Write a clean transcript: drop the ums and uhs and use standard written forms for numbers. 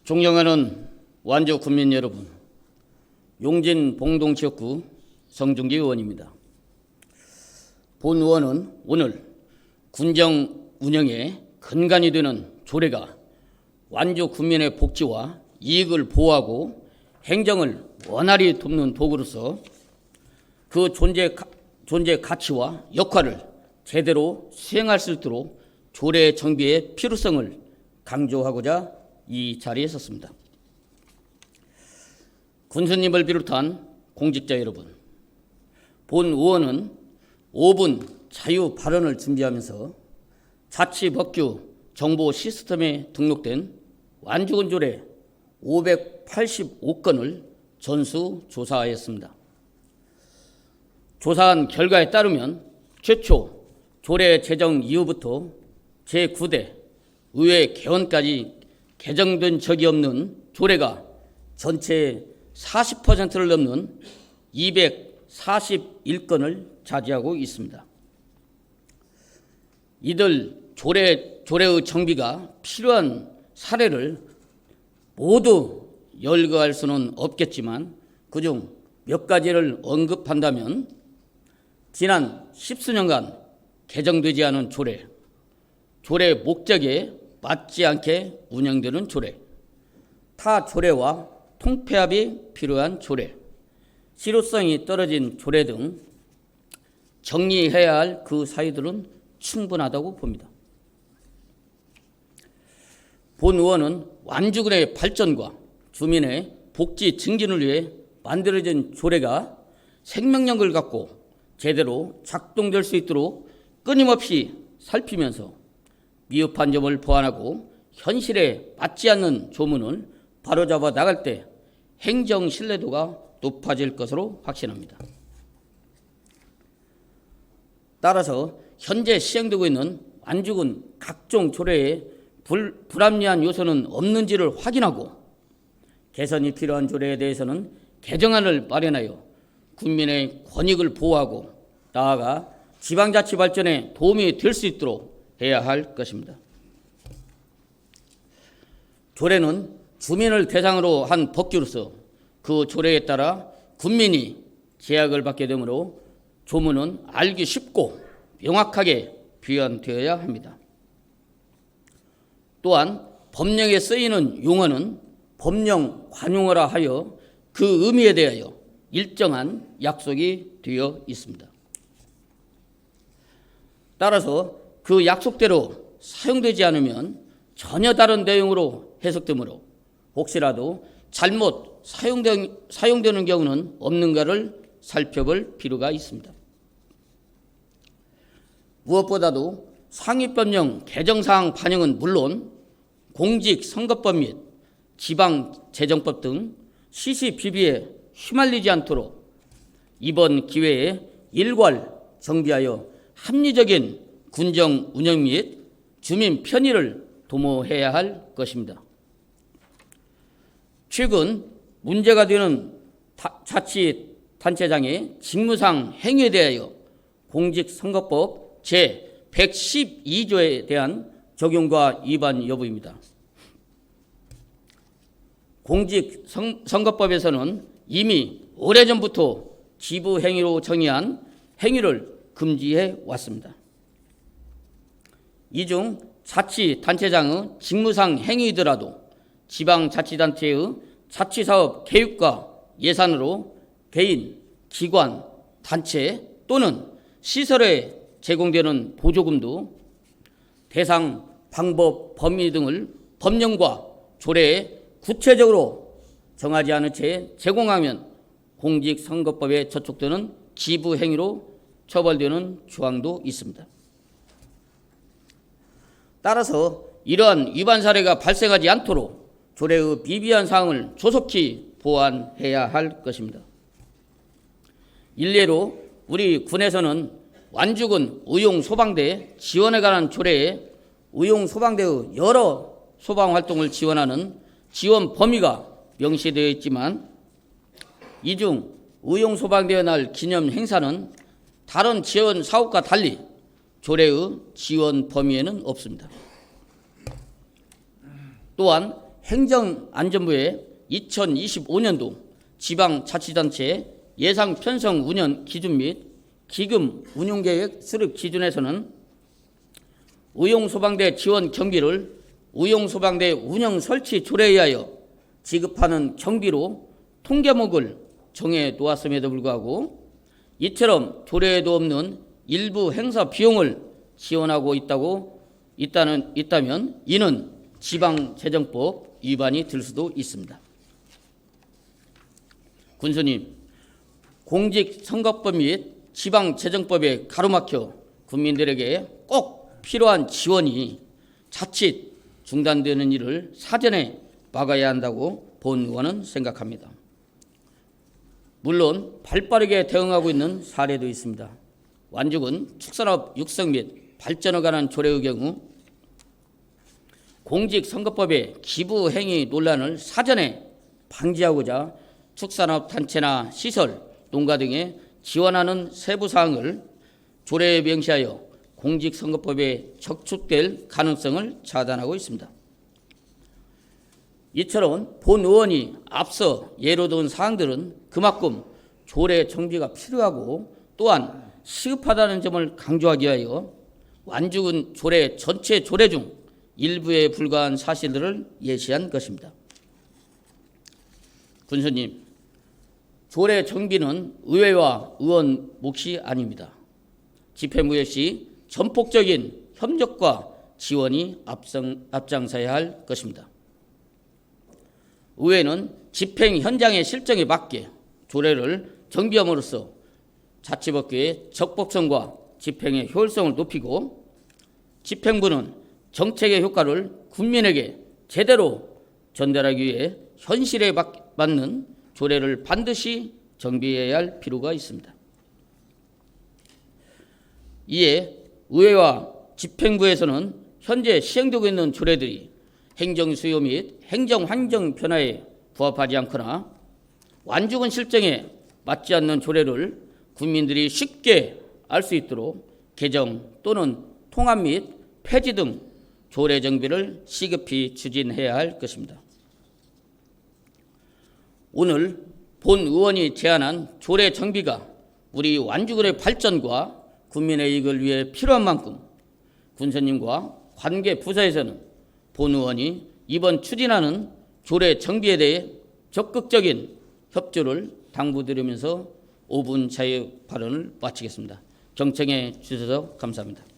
존경하는 완주 국민 여러분, 용진 봉동지역구 성중기 의원입니다. 본 의원은 오늘 군정 운영에 근간이 되는 조례가 완주 국민의 복지와 이익을 보호하고 행정을 원활히 돕는 도구로서 그 존재 가치와 역할을 제대로 수행할 수 있도록 조례 정비의 필요성을 강조하고자 이 자리에 섰습니다. 군수님을 비롯한 공직자 여러분, 본 의원은 5분 자유 발언을 준비하면서 자치법규 정보 시스템에 등록된 완주군 조례 585건을 전수조사하였습니다. 조사한 결과에 따르면 최초 조례 제정 이후부터 제9대 의회 개원까지 개정된 적이 없는 조례가 전체 40%를 넘는 241건을 차지하고 있습니다. 이들 조례의 정비가 필요한 사례를 모두 열거할 수는 없겠지만 그중 몇 가지를 언급한다면 지난 10수년간 개정되지 않은 조례 목적에 맞지 않게 운영되는 조례, 타 조례와 통폐합이 필요한 조례, 실효성이 떨어진 조례 등 정리해야 할 그 사유들은 충분하다고 봅니다. 본 의원은 완주군의 발전과 주민의 복지 증진을 위해 만들어진 조례가 생명력을 갖고 제대로 작동될 수 있도록 끊임없이 살피면서 미흡한 점을 보완하고 현실에 맞지 않는 조문을 바로잡아 나갈 때 행정 신뢰도가 높아질 것으로 확신합니다. 따라서 현재 시행되고 있는 완주군 각종 조례에 불합리한 요소는 없는지를 확인하고 개선이 필요한 조례에 대해서는 개정안을 마련하여 국민의 권익을 보호하고 나아가 지방자치 발전에 도움이 될 수 있도록 해야 할 것입니다. 조례는 주민을 대상으로 한 법규로서 그 조례에 따라 국민이 제약을 받게 되므로 조문은 알기 쉽고 명확하게 표현되어야 합니다. 또한 법령에 쓰이는 용어는 법령 관용어라 하여 그 의미에 대하여 일정한 약속이 되어 있습니다. 따라서 그 약속대로 사용되지 않으면 전혀 다른 내용으로 해석되므로 혹시라도 잘못 사용되는 경우는 없는가를 살펴볼 필요가 있습니다. 무엇보다도 상위법령 개정사항 반영은 물론 공직선거법 및 지방재정법 등 시시비비에 휘말리지 않도록 이번 기회에 일괄 정비하여 합리적인 군정 운영 및 주민 편의를 도모해야 할 것입니다. 최근 문제가 되는 자치단체장의 직무상 행위에 대하여 공직선거법 제112조에 대한 적용과 위반 여부입니다. 공직선거법에서는 이미 오래전부터 지부행위로 정의한 행위를 금지해 왔습니다. 이 중 자치단체장의 직무상 행위이더라도 지방자치단체의 자치사업 계획과 예산으로 개인, 기관, 단체 또는 시설에 제공되는 보조금도 대상, 방법, 범위 등을 법령과 조례에 구체적으로 정하지 않은 채 제공하면 공직선거법에 저촉되는 지부행위로 처벌되는 조항도 있습니다. 따라서 이러한 위반 사례가 발생하지 않도록 조례의 미비한 사항을 조속히 보완해야 할 것입니다. 일례로 우리 군에서는 완주군 의용소방대 지원에 관한 조례에 의용소방대의 여러 소방활동을 지원하는 지원 범위가 명시되어 있지만 이 중 의용소방대의 날 기념 행사는 다른 지원 사업과 달리 조례의 지원 범위에는 없습니다. 또한 행정안전부의 2025년도 지방자치단체 예상 편성 운영 기준 및 기금 운용계획 수립 기준에서는 의용소방대 지원 경비를 의용소방대 운영 설치 조례에 의하여 지급하는 경비로 통계목을 정해 놓았음에도 불구하고 이처럼 조례에도 없는 일부 행사 비용을 지원하고 있다면 이는 지방재정법 위반이 될 수도 있습니다. 군수님, 공직선거법 및 지방재정법에 가로막혀 국민들에게 꼭 필요한 지원이 자칫 중단되는 일을 사전에 막아야 한다고 본 의원은 생각합니다. 물론 발빠르게 대응하고 있는 사례도 있습니다. 완주군 축산업 육성 및 발전에 관한 조례의 경우 공직선거법의 기부행위 논란을 사전에 방지하고자 축산업 단체나 시설, 농가 등에 지원하는 세부 사항을 조례에 명시하여 공직선거법에 적축될 가능성을 차단하고 있습니다. 이처럼 본 의원이 앞서 예로 든 사항들은 그만큼 조례 정비가 필요하고 또한 시급하다는 점을 강조하기 위하여 완주군 조례 전체 조례 중 일부에 불과한 사실들을 예시한 것입니다. 군수님, 조례 정비는 의회와 의원 몫이 아닙니다. 집행부 역시 전폭적인 협력과 지원이 앞장서야 할 것입니다. 의회는 집행 현장의 실정에 맞게 조례를 정비함으로써 자치법규의 적법성과 집행의 효율성을 높이고 집행부는 정책의 효과를 국민에게 제대로 전달하기 위해 현실에 맞는 조례를 반드시 정비해야 할 필요가 있습니다. 이에 의회와 집행부에서는 현재 시행되고 있는 조례들이 행정 수요 및 행정 환경 변화에 부합하지 않거나 완주군 실정에 맞지 않는 조례를 국민들이 쉽게 알 수 있도록 개정 또는 통합 및 폐지 등 조례 정비를 시급히 추진해야 할 것입니다. 오늘 본 의원이 제안한 조례 정비가 우리 완주군의 발전과 국민의 이익을 위해 필요한 만큼 군수님과 관계 부서에서는 본 의원이 이번 추진하는 조례 정비에 대해 적극적인 협조를 당부드리면서 5분 자유 발언을 마치겠습니다. 경청해 주셔서 감사합니다.